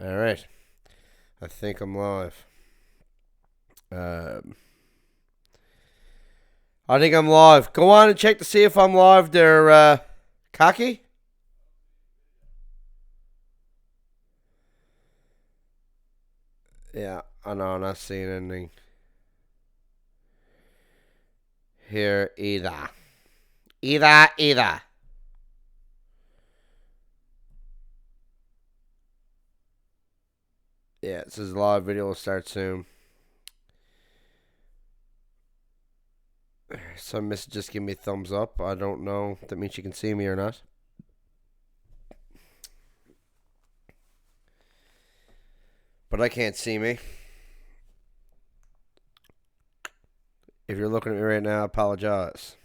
All right. I think I'm live. I think I'm live. Go on and check to see if I'm live there, Cocky. Yeah, I know. I'm not seeing anything here either. Either. Yeah, it says live video will start soon. Some message just give me thumbs up. I don't know if that means you can see me or not. But I can't see me. If you're looking at me right now, I apologize.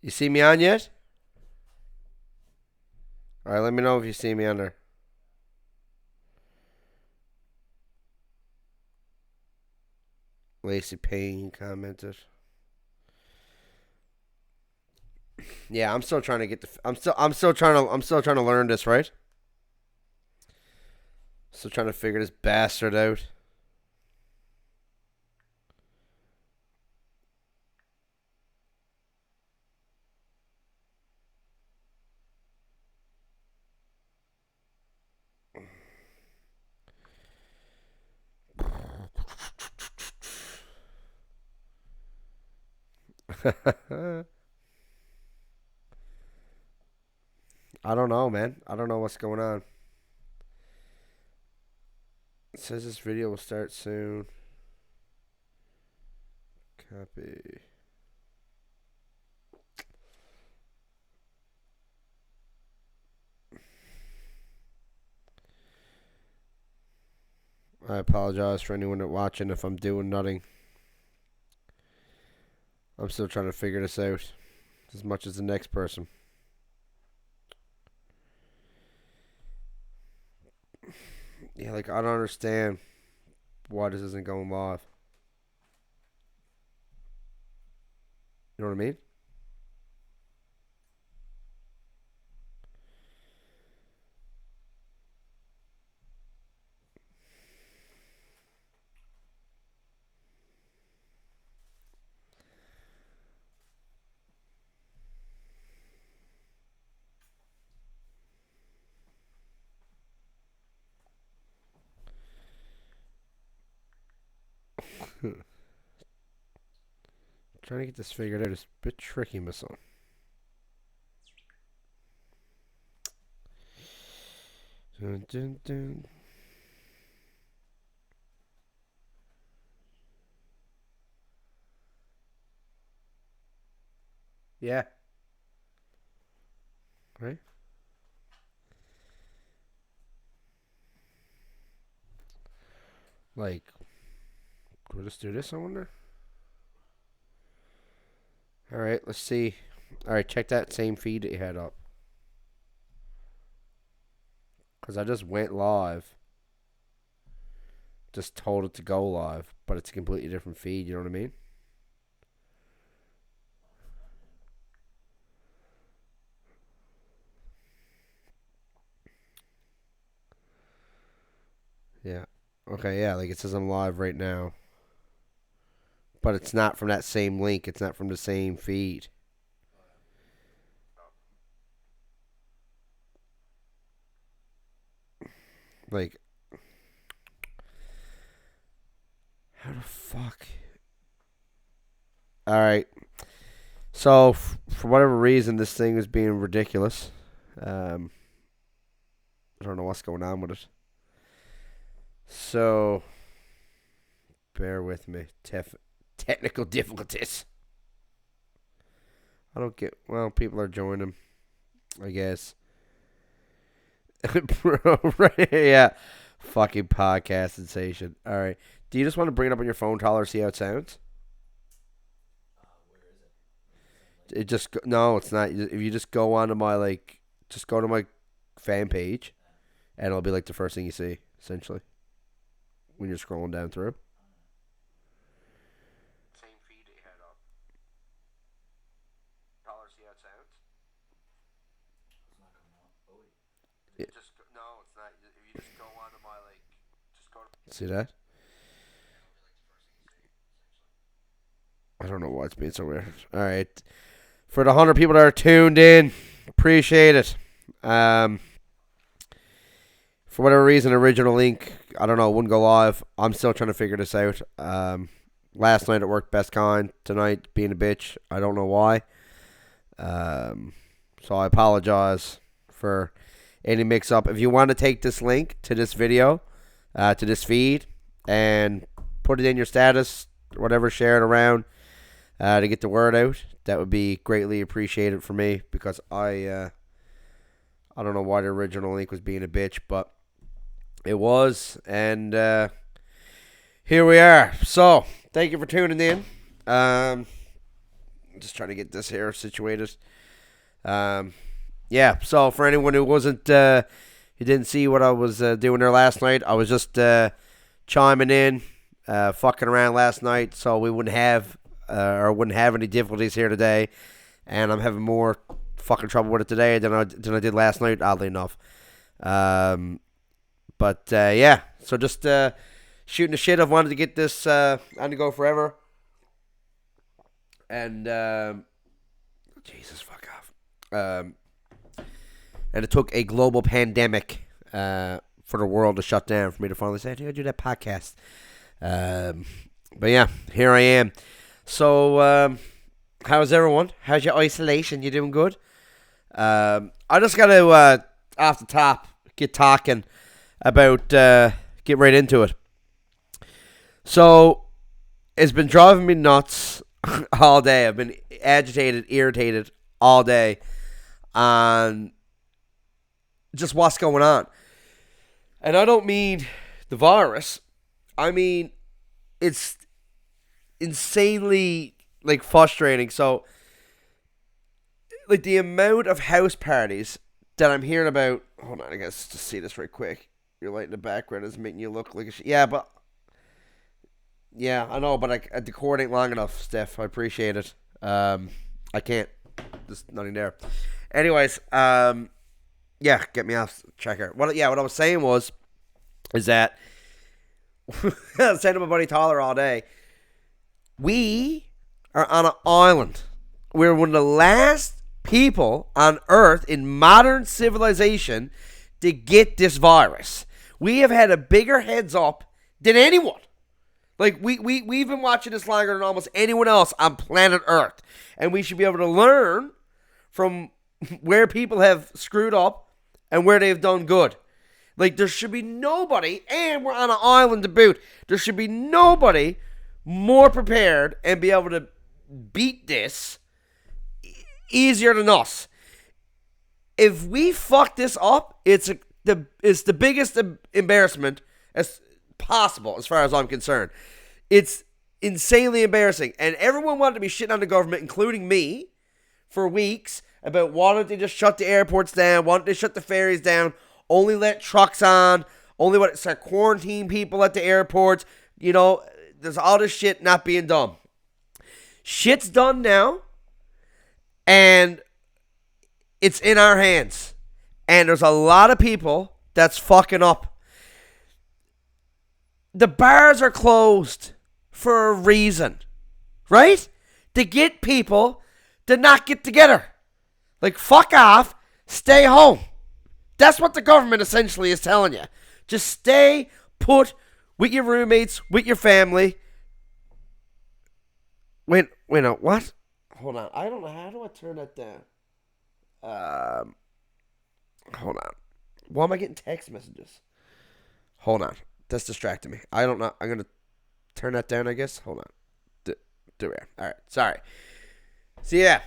You see me on yet? All right, let me know if you see me on there. Lacey Payne commented. Yeah, I'm still trying to get the. I'm still trying to learn this, right? Still trying to figure this bastard out. I don't know, man. I don't know what's going on. It says this video will start soon. Copy. I apologize for anyone that's watching if I'm doing nothing. I'm still trying to figure this out as much as the next person. Yeah, like I don't understand why this isn't going live. You know what I mean? Trying to get this figured out is a bit tricky, my son. Dun, dun, dun. Yeah. Right? Like, we'll just do this, I wonder? Alright, let's see. Alright, check that same feed that you had up. Because I just went live. Just told it to go live. But it's a completely different feed, you know what I mean? Yeah. Okay, yeah, like it says I'm live right now. But it's not from that same link. It's not from the same feed. Like, how the fuck? Alright. So, for whatever reason, this thing is being ridiculous. Um, I don't know what's going on with it. So, bear with me. Technical difficulties. I don't get. Well, people are joining, I guess. Bro, right? Yeah. Fucking podcast sensation. All right. Do you just want to bring it up on your phone, Tyler, see how it sounds? It just no, it's not. If you just go onto my just go to my fan page, and it'll be like the first thing you see, essentially. when you're scrolling down through. Same feed that you had up. Color, see how it sounds? It's not coming up. Oh, wait. Yeah. Just no, it's not. If you just go on to my just go to. See that? I don't know why it's being so weird. All right. For the 100 people that are tuned in, appreciate it. For whatever reason, original link, I don't know, wouldn't go live. I'm still trying to figure this out. Last night it worked best kind. Tonight, being a bitch, I don't know why. So I apologize for any mix-up. If you want to take this link to this video, to this feed, and put it in your status, or whatever, share it around to get the word out, that would be greatly appreciated for me, because I don't know why the original link was being a bitch, but it was, and here we are. So, thank you for tuning in. Just trying to get this here situated. Yeah, so for anyone who wasn't, who didn't see what I was doing there last night, I was just chiming in, fucking around last night, so we wouldn't have any difficulties here today, and I'm having more fucking trouble with it today than I did last night, oddly enough. But yeah, so just shooting the shit. I've wanted to get this on to go forever, and Jesus, fuck off. And it took a global pandemic for the world to shut down for me to finally say, I do that podcast. But yeah, here I am. So, how's everyone? How's your isolation? You doing good? I just got to, off the top, get talking about, get right into it. So, it's been driving me nuts all day. I've been agitated, irritated all day on just what's going on. And I don't mean the virus. I mean, it's insanely, frustrating. So, the amount of house parties that I'm hearing about. Hold on, I guess to see this right quick. Your light in the background is making you look like a yeah, I know, but the cord ain't long enough, Steph. I appreciate it. I can't. There's nothing there. Anyways, yeah, get me off checker. What I was saying is that I was saying to my buddy Tyler all day, we are on an island. We're one of the last people on Earth in modern civilization to get this virus. We have had a bigger heads up than anyone. We've been watching this longer than almost anyone else on planet Earth. And we should be able to learn from where people have screwed up and where they've done good. There should be nobody, and we're on an island to boot, there should be nobody more prepared and be able to beat this easier than us. If we fuck this up, it's the biggest embarrassment as possible, as far as I'm concerned. It's insanely embarrassing, and everyone wanted to be shitting on the government, including me, for weeks about why don't they just shut the airports down, why don't they shut the ferries down, only let trucks on, only let start quarantine people at the airports. There's all this shit not being done. Shit's done now, and it's in our hands. And there's a lot of people that's fucking up. The bars are closed for a reason, right? To get people to not get together. Fuck off, stay home. That's what the government essentially is telling you. Just stay put with your roommates, with your family. Wait, no, what? Hold on, I don't know, how do I turn that down? Hold on. Why am I getting text messages? Hold on. That's distracting me. I don't know. I'm going to turn that down, I guess. Hold on. Do it. All right. Sorry. So, yeah.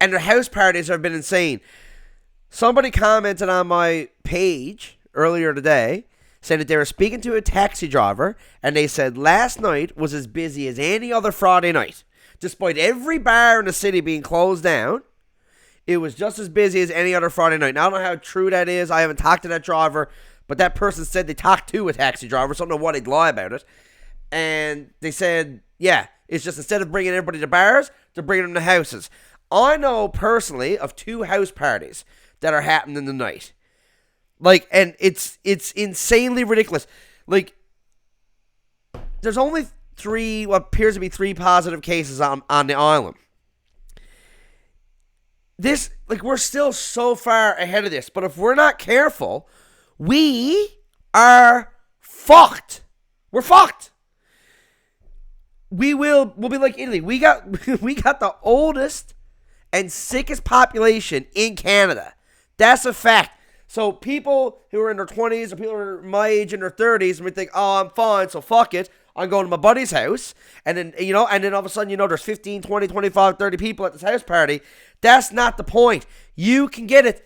And the house parties have been insane. Somebody commented on my page earlier today saying that they were speaking to a taxi driver, and they said last night was as busy as any other Friday night. Despite every bar in the city being closed down, it was just as busy as any other Friday night. Now, I don't know how true that is. I haven't talked to that driver but that person said they talked to a taxi driver, so I don't know why they'd lie about it. And they said, yeah, it's just instead of bringing everybody to bars, they're bringing them to houses. I know personally of 2 house parties that are happening tonight. Like, and it's insanely ridiculous. Like, there's only what appears to be 3 positive cases on the island. This, like, we're still so far ahead of this, but if we're not careful, we are fucked. We're fucked. We'll be like Italy. We got the oldest and sickest population in Canada. That's a fact. So people who are in their 20s or people who are my age in their 30s and we think, oh, I'm fine, so fuck it. I'm going to my buddy's house. And then, all of a sudden, there's 15, 20, 25, 30 people at this house party. That's not the point. You can get it.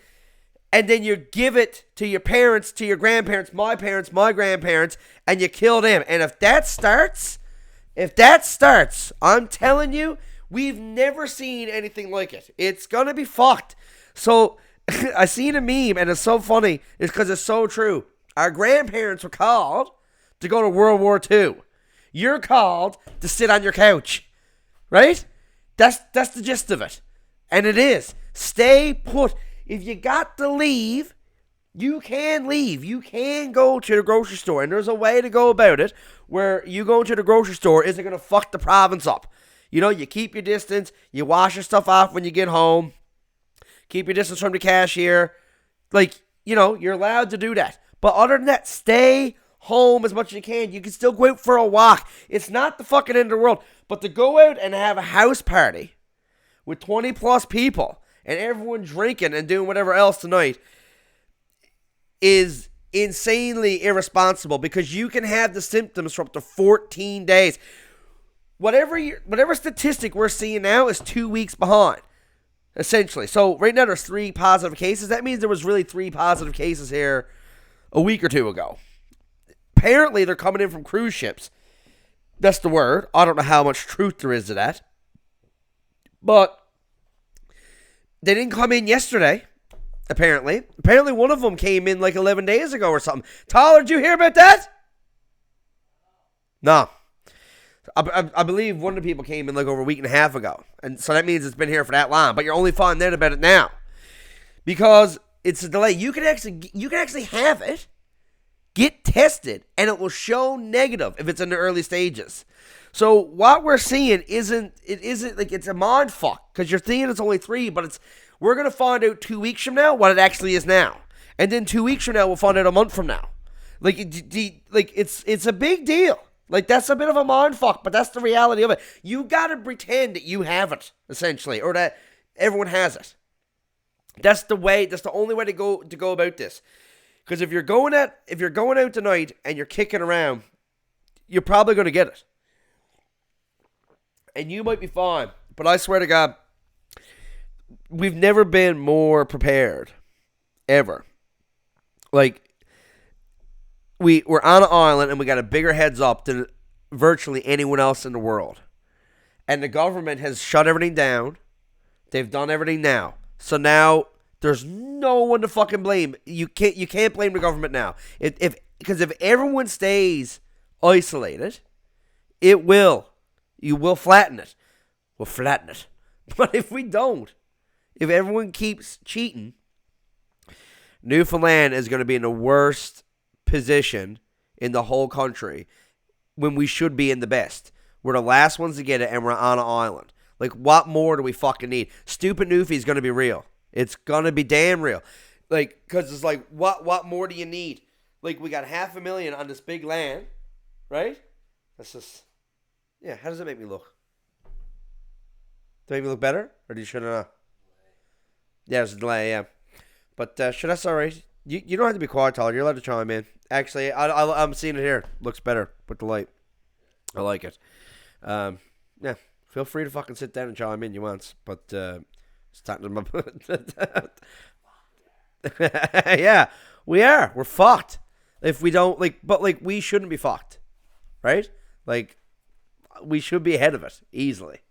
And then you give it to your parents, to your grandparents, my grandparents, and you kill them. And if that starts, I'm telling you, we've never seen anything like it. It's going to be fucked. So I seen a meme, and it's so funny. It's because it's so true. Our grandparents were called to go to World War II. You're called to sit on your couch. Right? That's the gist of it. And it is. Stay put. If you got to leave, you can leave. You can go to the grocery store. And there's a way to go about it where you going to the grocery store isn't going to fuck the province up. You keep your distance. You wash your stuff off when you get home. Keep your distance from the cashier. Like, you're allowed to do that. But other than that, stay home as much as you can. You can still go out for a walk. It's not the fucking end of the world. But to go out and have a house party with 20 plus people and everyone drinking and doing whatever else tonight is insanely irresponsible because you can have the symptoms for up to 14 days. Whatever statistic we're seeing now is 2 weeks behind, essentially. So right now there's 3 positive cases. That means there was really 3 positive cases here a week or 2 ago. Apparently they're coming in from cruise ships. That's the word. I don't know how much truth there is to that. But they didn't come in yesterday, apparently. Apparently one of them came in like 11 days ago or something. Tyler, did you hear about that? No. I believe one of the people came in like over a week and a half ago. And so that means it's been here for that long. But you're only finding out about it now. Because it's a delay. You can actually have it, get tested, and it will show negative if it's in the early stages. So what we're seeing isn't like it's a mind fuck. Because you're thinking it's only 3, but we're going to find out 2 weeks from now what it actually is now. And then 2 weeks from now, we'll find out a month from now. Like it's a big deal. Like, that's a bit of a mind fuck, but that's the reality of it. You gotta pretend that you have it, essentially, or that everyone has it. That's the only way to go about this. Because if you're going out tonight and you're kicking around, you're probably gonna get it. And you might be fine, but I swear to God, we've never been more prepared. Ever. Like, we're on an island and we got a bigger heads up than virtually anyone else in the world. And the government has shut everything down. They've done everything now. So now there's no one to fucking blame. You can't blame the government now. Because if everyone stays isolated, you will flatten it. We'll flatten it. But if we don't, if everyone keeps cheating, Newfoundland is going to be in the worst position in the whole country when we should be in the best. We're the last ones to get it and we're on an island. Like, what more do we fucking need? Stupid Newfie is going to be real. It's going to be damn real. Like, because it's like, what more do you need? Like, we got 500,000 on this big land, right? That's just, yeah, how does it make me look? Does it make me look better? Or do you should have? Yeah, there's a delay, yeah. But should that's all right. You don't have to be quiet, Tyler. You're allowed to chime in. Actually, I'm seeing it here. Looks better with the light. I like it. Yeah, feel free to fucking sit down and chime in you want. But it's time to yeah, we are. We're fucked. If we don't but we shouldn't be fucked, right? Like, we should be ahead of it easily.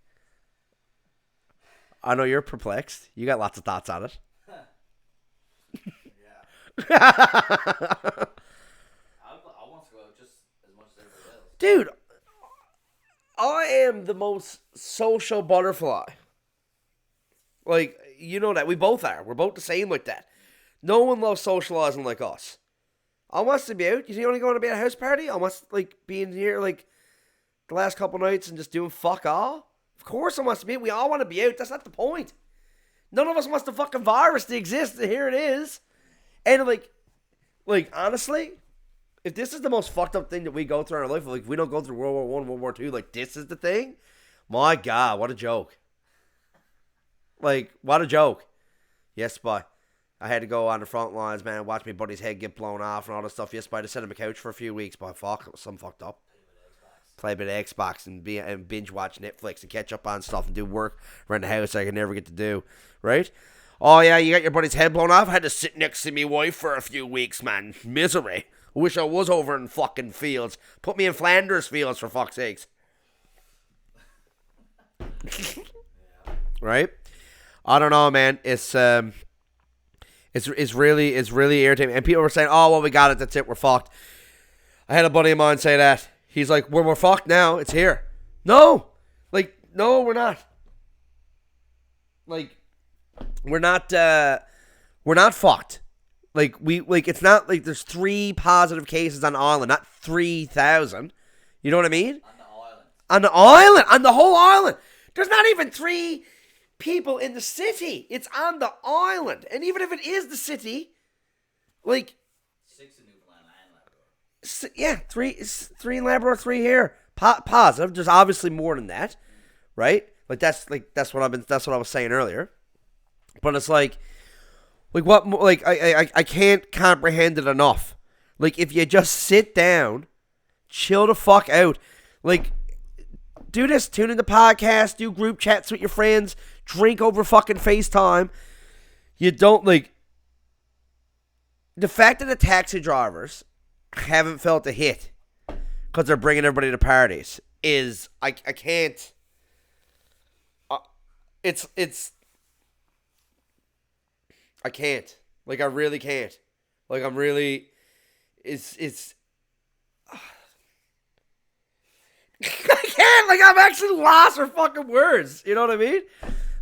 I know you're perplexed. You got lots of thoughts on it. am the most social butterfly. Like, you know that. We both are. We're both the same like that. No one loves socializing like us. I wants to be out. You only going to be at a house party? I wants like being here like the last couple nights and just doing fuck all. Of course I wants to be. We all want to be out. That's not the point. None of us wants the fucking virus to exist. And here it is. And like honestly, if this is the most fucked up thing that we go through in our life, like if we don't go through World War I, World War II, like this is the thing. My God, what a joke. Like, what a joke. Yes, but I had to go on the front lines, man, watch my buddy's head get blown off and all this stuff. Yes, but I had to sit on the couch for a few weeks, but fuck, it was something fucked up. Play a bit of Xbox and binge watch Netflix and catch up on stuff and do work around the house I could never get to do, right? Oh, yeah, you got your buddy's head blown off? I had to sit next to me wife for a few weeks, man. Misery. I wish I was over in fucking fields. Put me in Flanders fields, for fuck's sakes. Right? I don't know, man. It's really irritating. And people were saying, "Oh, well, we got it. That's it. We're fucked." I had a buddy of mine say that. He's like, "Well, we're fucked now. It's here." No, like, no, we're not. Like, we're not fucked. Like it's not like there's 3 positive cases on the island, not 3,000. You know what I mean? On the island, on the whole island. There's not even 3 people in the city. It's on the island. And even if it is the city, like 6 in Newfoundland and Labrador. Yeah, 3 in Labrador, 3 here. Positive. There's obviously more than that, right? That's what I was saying earlier. But it's like what? Like I can't comprehend it enough. Like if you just sit down, chill the fuck out, like. Do this, tune in the podcast, do group chats with your friends, drink over fucking FaceTime. You don't, like, the fact that the taxi drivers haven't felt a hit because they're bringing everybody to parties is, I can't, I can't. Like, I really can't. Like, I'm really, it's, I can't. Like, I'm actually lost for fucking words. You know what I mean?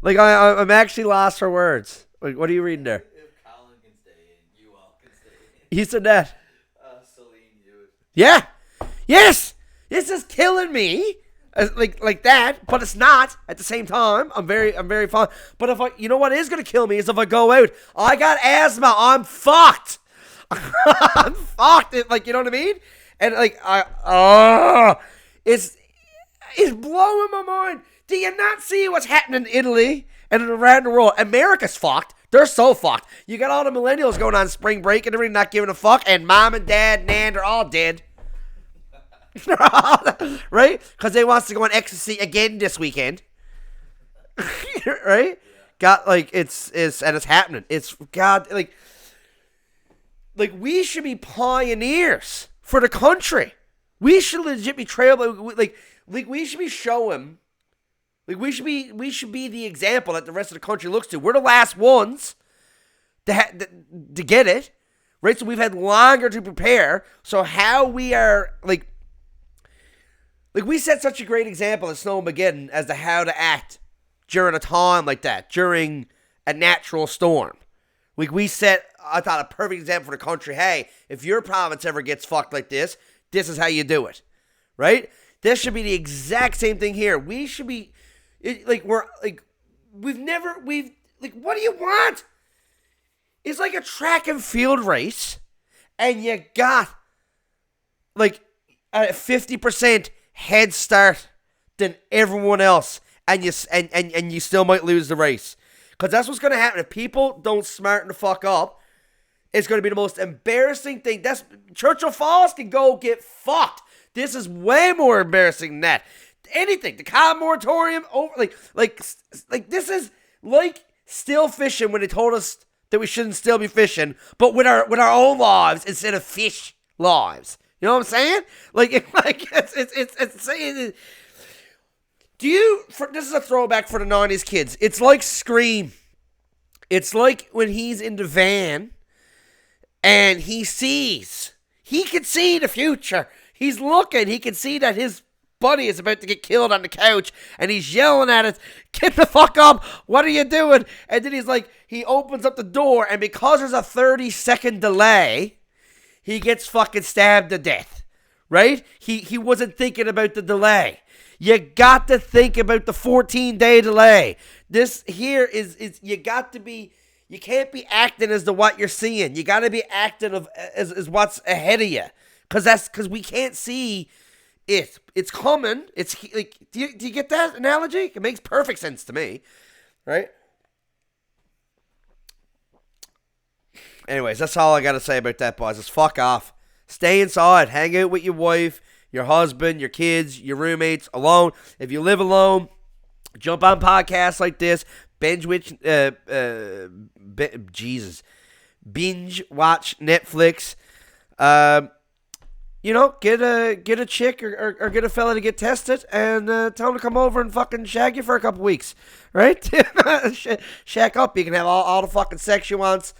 Like, I'm actually lost for words. Like, what are you reading there? If Colin can stay in, you all can stay in. He said that. Celine, you. Yeah. Yes. This is killing me. Like that, but it's not at the same time. I'm very fine. But you know what is gonna kill me is if I go out. I got asthma. I'm fucked. I'm fucked. Like, you know what I mean? And like It's blowing my mind. Do you not see what's happening in Italy and around the world? America's fucked. They're so fucked. You got all the millennials going on spring break and everybody not giving a fuck, and mom and dad and Nan, they're all dead. Right? Because they wants to go on ecstasy again this weekend. Right? Got it's happening. It's God like we should be pioneers for the country. We should legit be like we should be showing, like we should be the example that the rest of the country looks to. We're the last ones to get it, right? So we've had longer to prepare. So how we are like we set such a great example at Snowmageddon as to how to act during a time like that, during a natural storm. Like we set, I thought, a perfect example for the country. Hey, if your province ever gets fucked like this is how you do it, right? This should be the exact same thing here. We should be, what do you want? It's like a track and field race, and you got, like, a 50% head start than everyone else, and you still might lose the race. Because that's what's going to happen. If people don't smarten the fuck up, it's going to be the most embarrassing thing. Churchill Falls can go get fucked. This is way more embarrassing than that. Anything. The cow moratorium, like this is like still fishing when they told us that we shouldn't still be fishing, but with our own lives instead of fish lives. You know what I'm saying? It's this is a throwback for the 90s kids. It's like Scream. It's like when he's in the van and he can see the future. He's looking. He can see that his buddy is about to get killed on the couch, and he's yelling at it, "Get the fuck up! What are you doing?" And then he's like, he opens up the door, and because there's a 30-second delay, he gets fucking stabbed to death. Right? He wasn't thinking about the delay. You got to think about the 14-day delay. This here is you got to be. You can't be acting as to what you're seeing. You got to be acting as what's ahead of you, because we can't see it. It's coming. It's like, do you get that analogy? It makes perfect sense to me, right? Anyways, that's all I got to say about that, boys. Just fuck off. Stay inside. Hang out with your wife, your husband, your kids, your roommates, alone. If you live alone, jump on podcasts like this. Binge watch Netflix. Get a chick or get a fella to get tested, and tell him to come over and fucking shag you for a couple weeks, right? Shack up. You can have all the fucking sex you want,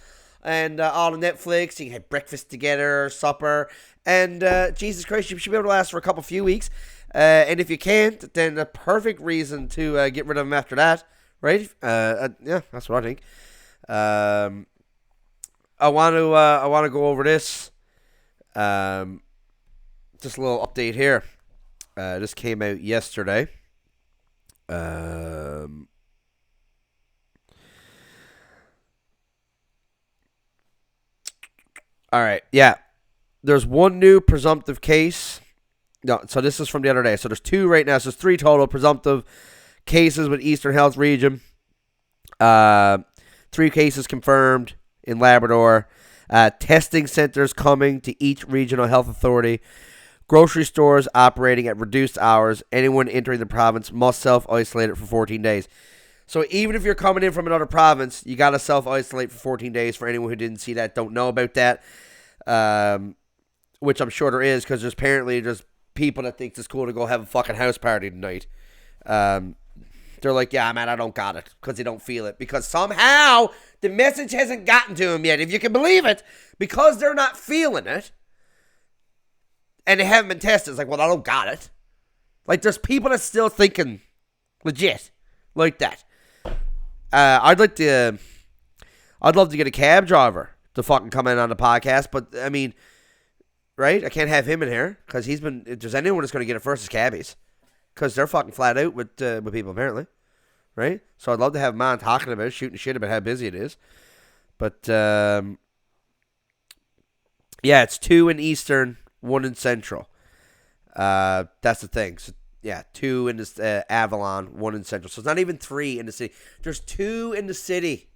and all the Netflix. You can have breakfast together, supper, and Jesus Christ, you should be able to last for a few weeks. And if you can't, then a perfect reason to get rid of them after that. Right? Yeah, that's what I think. I want to go over this. Just a little update here. This came out yesterday. All right. Yeah. There's one new presumptive case. No, so this is from the other day. So there's two right now. So there's three total presumptive cases with Eastern Health Region. 3 cases confirmed in Labrador. Testing centers coming to each regional health authority. Grocery stores operating at reduced hours. Anyone entering the province must self-isolate it for 14 days. So even if you're coming in from another province, you got to self-isolate for 14 days. For anyone who didn't see that, don't know about that, which I'm sure there is, because there's apparently just people that think it's cool to go have a fucking house party tonight. They're like, yeah, man, I don't got it, because they don't feel it. Because somehow the message hasn't gotten to them yet, if you can believe it. Because they're not feeling it, and they haven't been tested. It's like, well, I don't got it. Like, there's people that's still thinking legit like that. I'd love to get a cab driver to fucking come in on the podcast, but, I mean, right? I can't have him in here, because if there's anyone that's going to get it first, it's cabbies. Because they're fucking flat out with people, apparently. Right? So I'd love to have him on talking about it, shooting shit about how busy it is. But, yeah, it's 2 in Eastern, 1 in Central. That's the thing. So, yeah, 2 in the Avalon, 1 in Central. So it's not even 3 in the city. There's 2 in the city.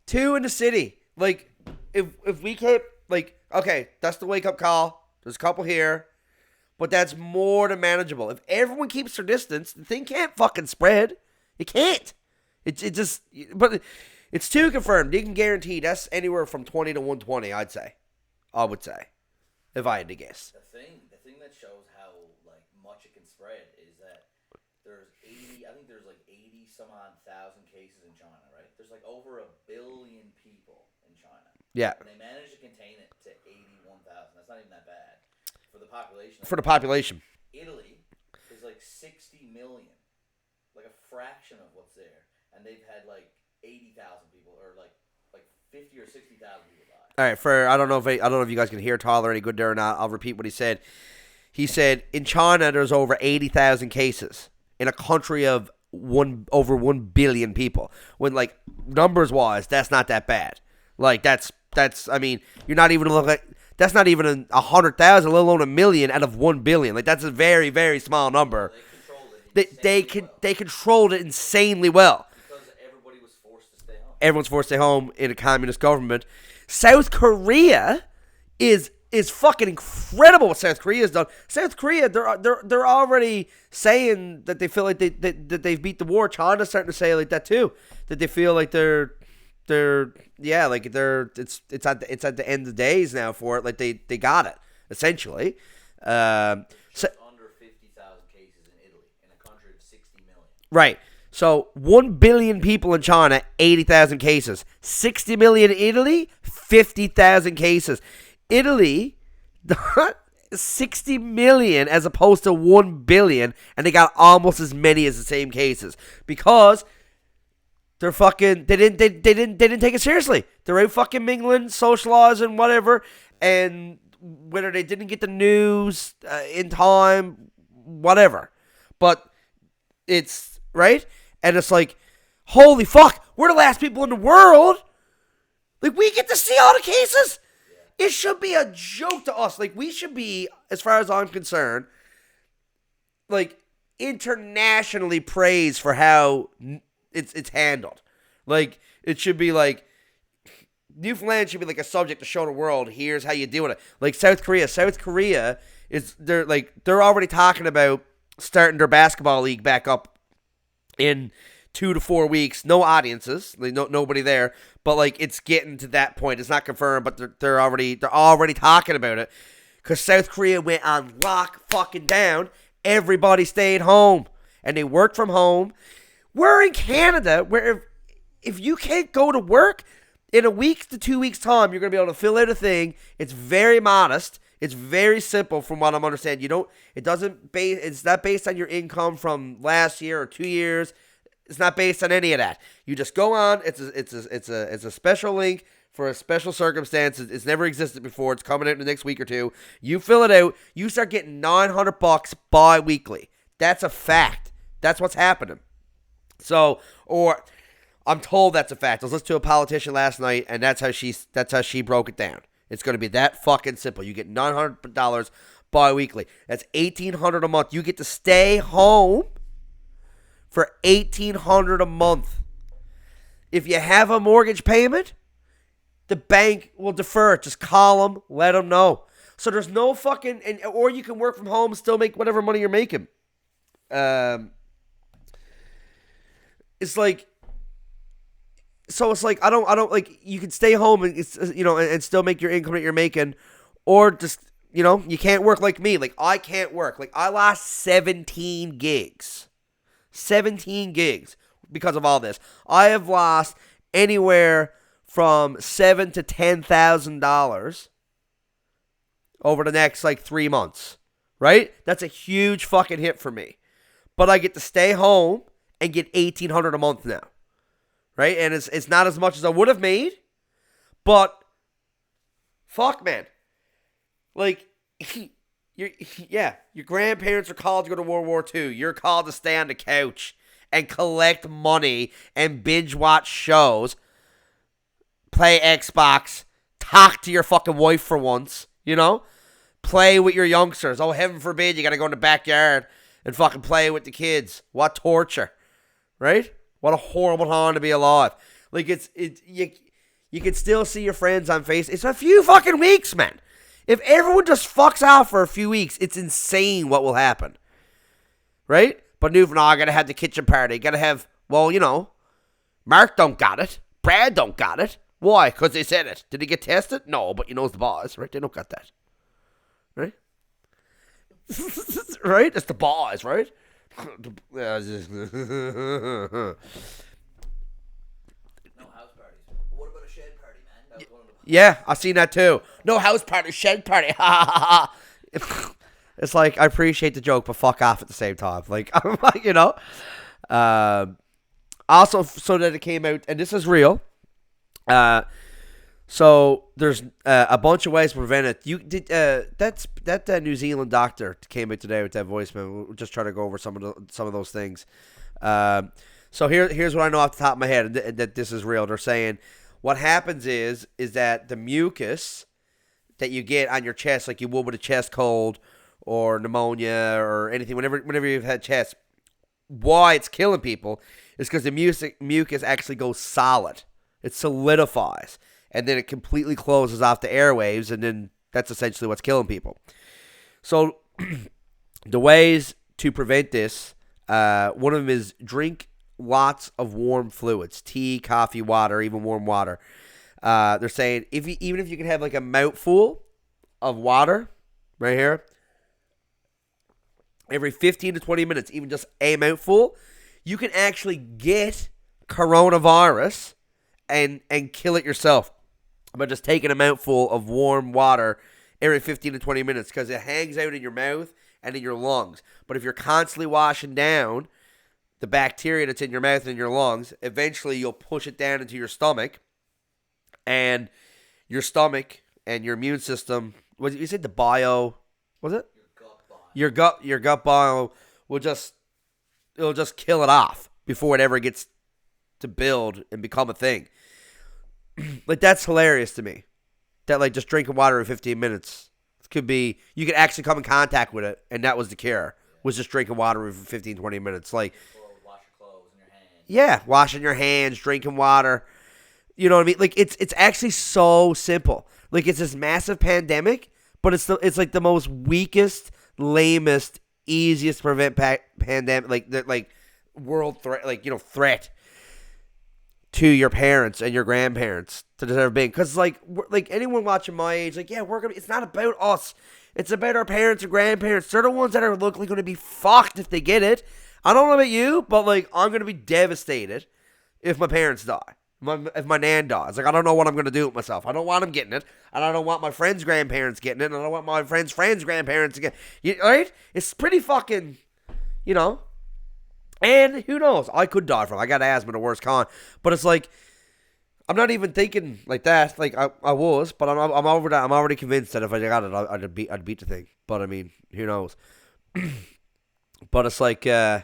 2 in the city. Like, if we kept, like, okay, that's the wake-up call. There's a couple here. But that's more than manageable. If everyone keeps their distance, the thing can't fucking spread. It can't. But it's 2 confirmed. You can guarantee that's anywhere from 20 to 120, I'd say. I would say. If I had to guess. The thing that shows how much it can spread is that there's 80 some odd thousand cases in China, right? There's over 1 billion people in China. Yeah. And they managed to contain it to 81,000. That's not even that bad. For the population. Italy is 60 million, a fraction of what's there, and they've had 80,000 people, or 50 or 60,000 people die. All right, I don't know if you guys can hear Tyler any good there or not. I'll repeat what he said. He said in China there's over 80,000 cases in a country of over 1 billion people. When numbers wise, that's not that bad. That's I mean, you're not even looking at. That's not even 100,000, let alone 1 million out of 1 billion. That's a very, very small number. They controlled it insanely well. Because everybody was forced to stay home. Everyone's forced to stay home in a communist government. South Korea is fucking incredible what South Korea's done. South Korea, they're already saying that they feel like that they've beat the war. China's starting to say like that too. That they feel like it's at the end of the days now for it. They got it essentially. So under 50,000 cases in Italy in a country of 60 million. Right. So 1 billion people in China, 80,000 cases. 60 million in Italy, 50,000 cases. Italy, 60 million as opposed to 1 billion, and they got almost as many as the same cases because they're fucking they didn't take it seriously. They're out fucking mingling, socializing, whatever, and whether they didn't get the news in time, whatever. But it's right, and it's like, holy fuck, we're the last people in the world. Like, we get to see all the cases. It should be a joke to us. Like, we should be, as far as I'm concerned, like, internationally praised for how it's handled. Like, it should be like, Newfoundland should be like a subject to show the world, here's how you deal with it. Like South Korea. South Korea they're already talking about starting their basketball league back up in 2 to 4 weeks. No audiences, like nobody there. But like, it's getting to that point. It's not confirmed, but they're already talking about it. Because South Korea went on lock fucking down. Everybody stayed home. And they worked from home. We're in Canada, where if you can't go to work, in a week to 2 weeks' time, you're going to be able to fill out a thing. It's very modest. It's very simple from what I'm understanding. It's not based on your income from last year or 2 years. It's not based on any of that. You just go on. It's a special link for a special circumstance. It's never existed before. It's coming out in the next week or two. You fill it out. You start getting $900 bi-weekly. That's a fact. That's what's happening. So, or I'm told that's a fact. I was listening to a politician last night, and that's how she broke it down. It's going to be that fucking simple. You get $900 bi-weekly. That's $1,800 a month. You get to stay home for $1,800 a month. If you have a mortgage payment, the bank will defer it. Just call them, let them know. So there's no fucking, or you can work from home and still make whatever money you're making. It's like, so it's like, I don't like, you can stay home and it's, and still make your income that you're making, or just, you can't work like me. Like, I can't work. Like, I lost 17 gigs because of all this. I have lost anywhere from $7,000 to $10,000 over the next 3 months, right? That's a huge fucking hit for me. But I get to stay home and get $1,800 a month now, right? And it's not as much as I would have made, but fuck, man. Like, your grandparents are called to go to World War II. You're called to stay on the couch and collect money and binge watch shows, play Xbox, talk to your fucking wife for once, play with your youngsters. Oh, heaven forbid, you gotta go in the backyard and fucking play with the kids. What torture, right? What a horrible time to be alive. Like, you can still see your friends on Facebook. It's a few fucking weeks, man. If everyone just fucks off for a few weeks, it's insane what will happen. Right? But Newfoundland gotta have the kitchen party. Gotta have, Mark don't got it. Brad don't got it. Why? Because they said it. Did he get tested? No, but it's the boys, right? They don't got that. Right? Right? It's the boys, right? No house parties. But what about a shed party, man? That was one of the... Yeah, I've seen that too. No house party, shed party. It's like, I appreciate the joke, but fuck off at the same time. Like, Also, so that it came out, and this is real. So there's a bunch of ways to prevent it. You did that New Zealand doctor came out today with that voicemail. We're just trying to go over some of those things. So here's what I know off the top of my head, and that this is real. They're saying what happens is that the mucus that you get on your chest, like you would with a chest cold or pneumonia or anything, whenever you've had chest, why it's killing people is because the mucus actually goes solid. It solidifies, and then it completely closes off the airwaves, and then that's essentially what's killing people. So the ways to prevent this, one of them is drink lots of warm fluids, tea, coffee, water, even warm water. They're saying even if you can have like a mouthful of water right here, every 15 to 20 minutes, even just a mouthful, you can actually get coronavirus and kill it yourself by just taking a mouthful of warm water every 15 to 20 minutes because it hangs out in your mouth and in your lungs. But if you're constantly washing down the bacteria that's in your mouth and in your lungs, eventually you'll push it down into your stomach, and your stomach and your immune system. Was it, you said the bio? Was it your gut bio will just it'll just kill it off before it ever gets to build and become a thing. Like that's hilarious to me. That like just drinking water in 15 minutes could be you could actually come in contact with it, and that was the cure. Was just drinking water for 15, 20 minutes. Like Wash your clothes in your hands. yeah, washing your hands, drinking water. You know what I mean? Like it's actually so simple. Like it's this massive pandemic, but it's like the most weakest, lamest, easiest to prevent pandemic like world threat, like threat to your parents and your grandparents to deserve being. Because like anyone watching my age, like yeah, we're gonna. It's not about us. It's about our parents and grandparents. They're the ones that are looking going to be fucked if they get it. I don't know about you, but like I'm gonna be devastated if my parents die. If my nan dies, like I don't know what I'm gonna do with myself. I don't want them getting it, and I don't want my friends' grandparents getting it, and I don't want my friends' grandparents to get it. Right? It's pretty fucking, you know. And who knows? I could die from it. I got asthma, the worst kind. But it's like I'm not even thinking like that. Like I was, but I'm over that. I'm already convinced that if I got it, I'd beat the thing. But I mean, who knows? But it's like, yeah,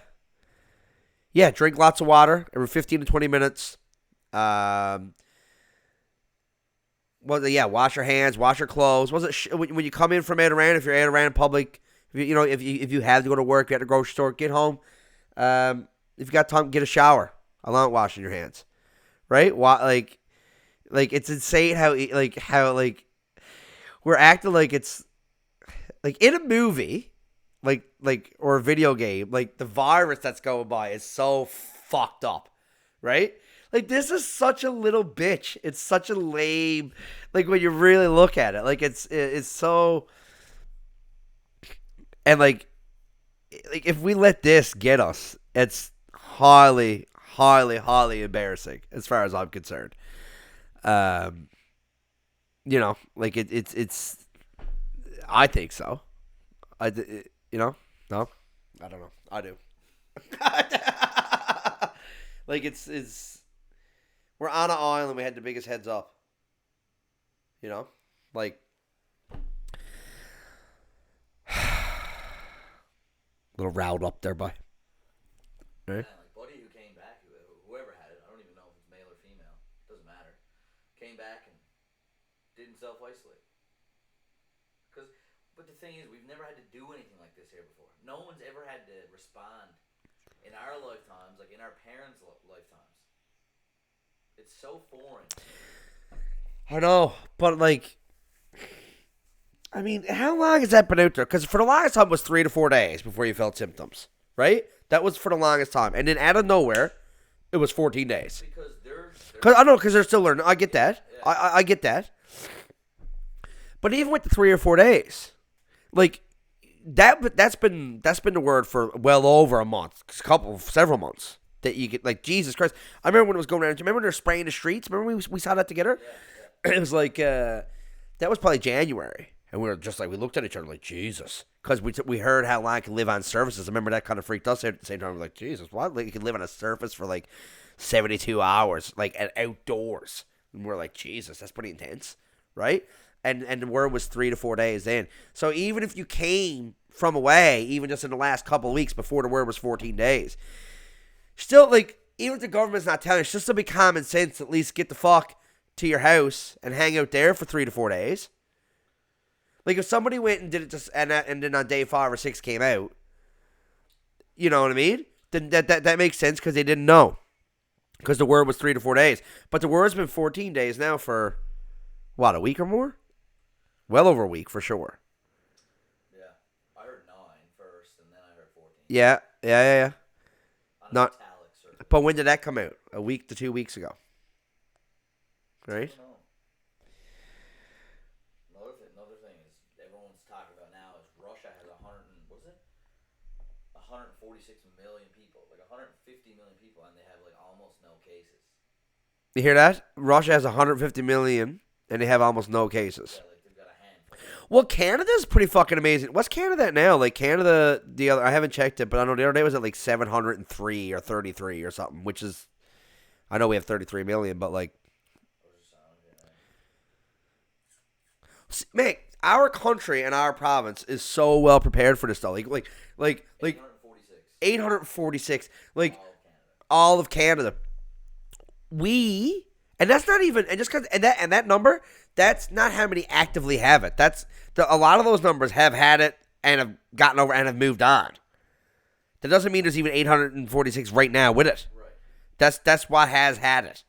drink lots of water every 15 to 20 minutes. Well, yeah, wash your hands, wash your clothes. Was it when you come in from Adirond? If you're Adirond in public, if you have to go to work, you at the grocery store, get home. If you got time, get a shower. Along with washing your hands, right? Like it's insane how we're acting like it's like in a movie, like or a video game. Like the virus that's going by is so fucked up, right? Like, this is such a little bitch. It's such a lame, like, when you really look at it. Like, it's so, and, like, if we let this get us, it's highly, highly, highly embarrassing as far as I'm concerned. Like, it's, I think so. No? I don't know. I do. Like, it's, we're on an island. We had the biggest heads up. Like little riled up there, boy. Right? Yeah, like Buddy who came back, whoever had it, I don't even know if it's male or female. Doesn't matter. Came back and didn't self-isolate. But the thing is, we've never had to do anything like this here before. No one's ever had to respond in our lifetimes, like in our parents' lifetimes. It's so foreign. I know, but like, I mean, how long has that been out there? Because for the longest time it was 3 to 4 days before you felt symptoms, right? That was for the longest time, and then out of nowhere, it was 14 days. Because because they're still learning. I get that. Yeah. I get that. But even with the 3 or 4 days, like that's been the word for well over a month, several months. That you get, like, Jesus Christ. I remember when it was going around. Do you remember when they were spraying the streets? Remember we saw that together? Yeah. It was like, that was probably January. And we were just like, we looked at each other like, Jesus. Because we heard how long I can live on surfaces. I remember that kind of freaked us out at the same time. We were like, Jesus, what? Like, you can live on a surface for like 72 hours, like outdoors. And we're like, Jesus, that's pretty intense, right? And the word was 3 to 4 days in. So even if you came from away, even just in the last couple of weeks before the word was 14 days, still, like, even if the government's not telling you, it's just to be common sense, at least get the fuck to your house and hang out there for 3 to 4 days. Like, if somebody went and did it just and then on day 5 or 6 came out, you know what I mean? Then that makes sense because they didn't know. Because the word was 3 to 4 days. But the word's been 14 days now for, what, a week or more? Well over a week, for sure. Yeah. I heard 9 first, and then I heard 14. Yeah. Not, but when did that come out? A week to 2 weeks ago, right? Another thing is everyone's talking about now is Russia has 146 million people, like 150 million people, and they have like almost no cases. You hear that? Russia has 150 million, and they have almost no cases. Yeah, like they've got a handful. Well, Canada's pretty fucking amazing. What's Canada at now? Like Canada, I haven't checked it, but I know the other day it was at like 703 or 33 or something, which is, I know we have 33 million, but like, man, our country and our province is so well prepared for this stuff. Like 846. Like all of Canada. And that's not even, and just because, and that number, that's not how many actively have it. A lot of those numbers have had it and have gotten over and have moved on. That doesn't mean there's even 846 right now with it. Right. That's what has had it.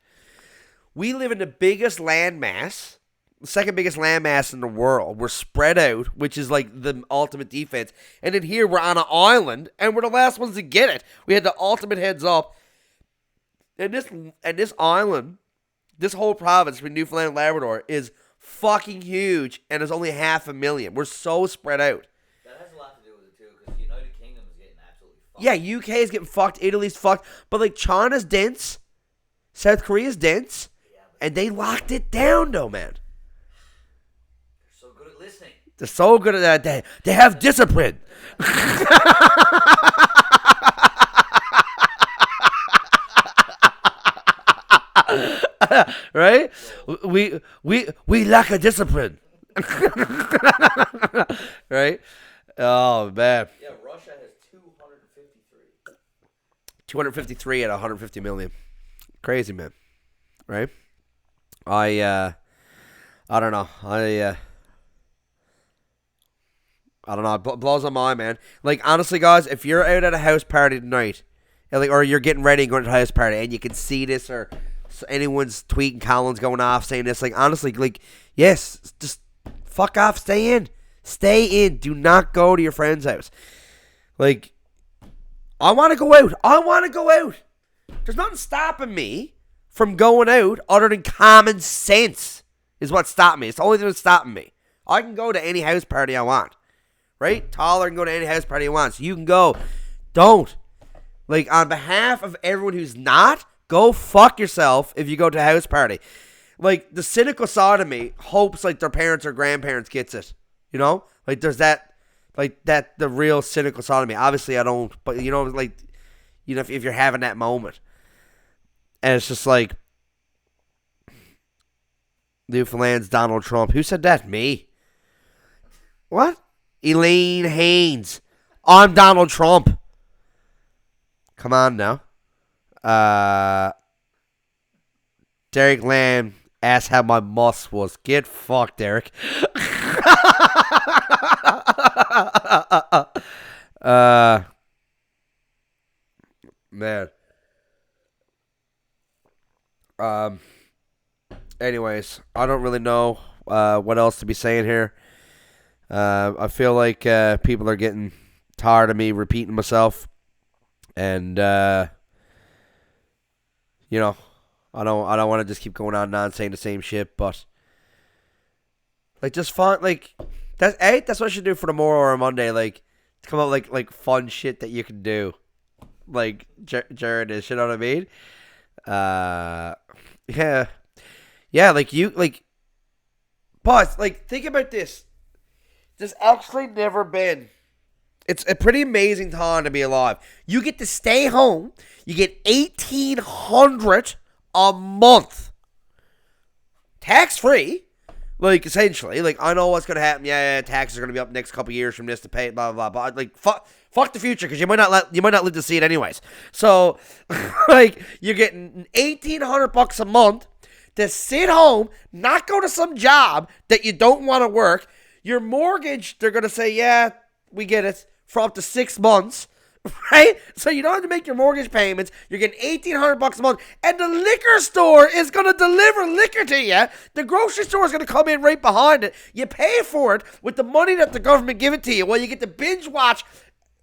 We live in the biggest landmass, the second biggest landmass in the world. We're spread out, which is like the ultimate defense. And then here we're on an island, and we're the last ones to get it. We had the ultimate heads up. And this island, this whole province between Newfoundland and Labrador is fucking huge, and there's only 500,000. We're so spread out. That has a lot to do with it too, because the United Kingdom is getting absolutely fucked. Yeah, UK is getting fucked, Italy's fucked, but like China's dense, South Korea's dense, and they locked it down though, man. They're so good at listening. They're so good at that. They have discipline. Right? We lack a discipline. Right? Oh man. Yeah, Russia has 253. 253 at 150 million. Crazy, man. Right? I don't know. I don't know. It blows my mind, man. Like honestly, guys, if you're out at a house party tonight, or you're getting ready and going to a house party, and you can see this, or anyone's tweeting, Colin's going off saying this, like honestly, like yes, just fuck off, stay in, do not go to your friend's house. Like I want to go out. There's nothing stopping me from going out other than common sense is what's stopping me. It's the only thing that's stopping me. I can go to any house party I want, right? Tyler can go to any house party he wants. You can go. Don't. Like, on behalf of everyone who's not, go fuck yourself if you go to a house party. Like, the cynical side of me hopes, like, their parents or grandparents gets it. You know? Like, there's that, the real cynical side of me. Obviously, I don't, but, you know, like, you know, if you're having that moment. And it's just like, Newfoundland's Donald Trump. Who said that? Me. What? Elaine Haynes. I'm Donald Trump. Come on now. Derek Lamb asked how my muss was. Get fucked, Derek. Man. Anyways, I don't really know what else to be saying here. I feel like people are getting tired of me repeating myself. And you know, I don't want to just keep going on and on saying the same shit, but like just fun, like that's what I should do for tomorrow or Monday. Like come up like fun shit that you can do, like Jared is. You know what I mean? Yeah. Like you like, but like think about this. There's actually never been. It's a pretty amazing time to be alive. You get to stay home. You get $1,800 a month, tax free. Like essentially, like I know what's gonna happen. Yeah, taxes are gonna be up next couple years from this to pay. Blah blah blah. But like fuck the future because you might not live to see it anyways. So like you're getting $1,800 a month to sit home, not go to some job that you don't want to work. Your mortgage, they're gonna say, yeah, we get it. For up to 6 months, right? So you don't have to make your mortgage payments. You're getting $1,800 a month, and the liquor store is gonna deliver liquor to you. The grocery store is gonna come in right behind it. You pay for it with the money that the government give it to you. Well, you get to binge watch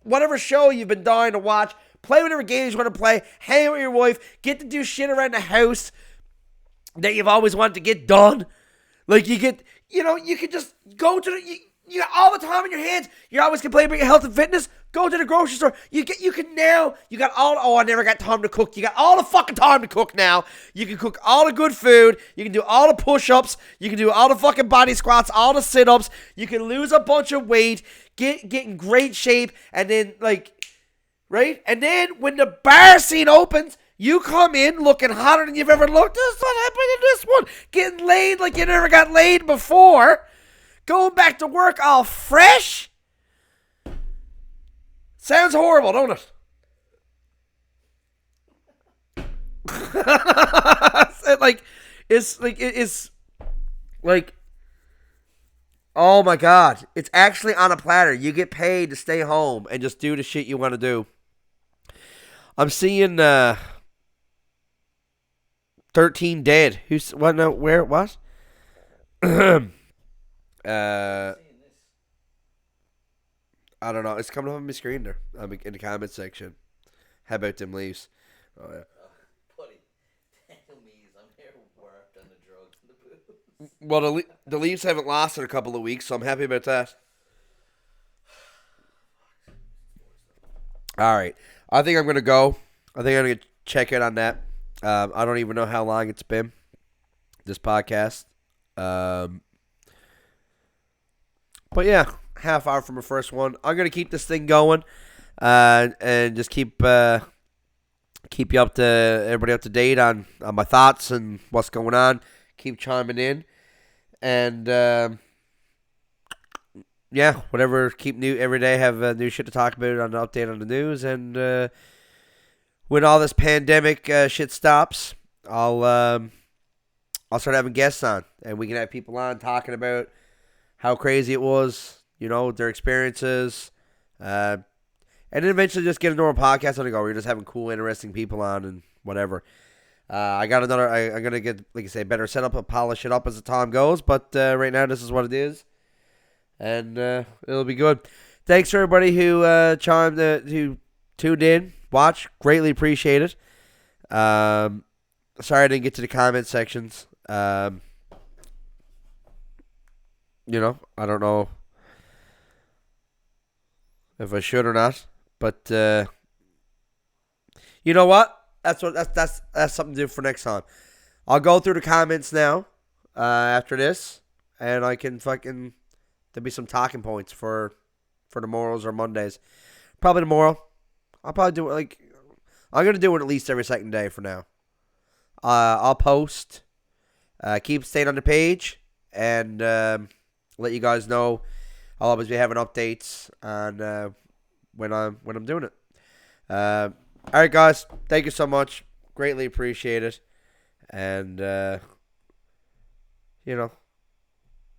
whatever show you've been dying to watch, play whatever games you want to play, hang out with your wife, get to do shit around the house that you've always wanted to get done. Like you get, you know, you can just go to the. You got all the time in your hands. You always complain about your health and fitness. Go to the grocery store. You got all. Oh, I never got time to cook. You got all the fucking time to cook now. You can cook all the good food. You can do all the push-ups. You can do all the fucking body squats, all the sit-ups. You can lose a bunch of weight, get in great shape, and then right? And then when the bar scene opens, you come in looking hotter than you've ever looked. This is what happened in this one. Getting laid like you never got laid before. Going back to work all fresh. Sounds horrible, don't it? It's like, oh my God. It's actually on a platter. You get paid to stay home and just do the shit you want to do. I'm seeing 13 dead. Who's what? No, where? What? I don't know. It's coming up on my screen there. In the comment section. How about them Leafs? Oh yeah. Buddy, tell me I'm here worked on the drugs and the booze. Well, the Leafs haven't lost in a couple of weeks, so I'm happy about that. All right. I think I'm going to go. I think I'm going to check in on that. I don't even know how long it's been, this podcast. But yeah, half hour from the first one. I'm going to keep this thing going and just keep you everybody up to date on my thoughts and what's going on. Keep chiming in. And yeah, whatever. Keep new every day. Have new shit to talk about on the update on the news. And when all this pandemic shit stops, I'll start having guests on, and we can have people on talking about how crazy it was, their experiences, and then eventually just get a normal podcast on the go. Where you're just having cool, interesting people on and whatever. I got another. I'm gonna get, like I say, better set up and polish it up as the time goes. But right now, this is what it is, and it'll be good. Thanks for everybody who who tuned in, watched. Greatly appreciate it. Sorry I didn't get to the comment sections. I don't know if I should or not, but you know what? That's something to do for next time. I'll go through the comments now after this, and I can there'll be some talking points for tomorrows or Mondays. Probably tomorrow. I'll probably do it I'm gonna do it at least every second day for now. I'll post. Keep staying on the page and let you guys know. I'll always be having updates on when I'm doing it. All right, guys. Thank you so much. Greatly appreciate it. And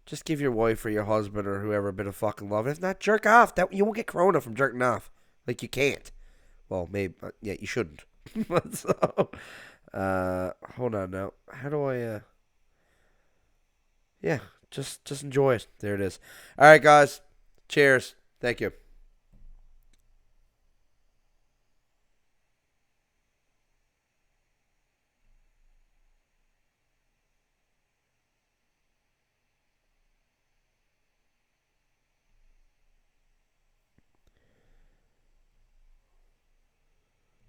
just give your wife or your husband or whoever a bit of fucking love. If not, jerk off. That you won't get corona from jerking off. Like, you can't. Well, maybe. Yeah, you shouldn't. So, hold on now. How do I? Yeah, just enjoy it. There it is. All right, guys. Cheers. Thank you.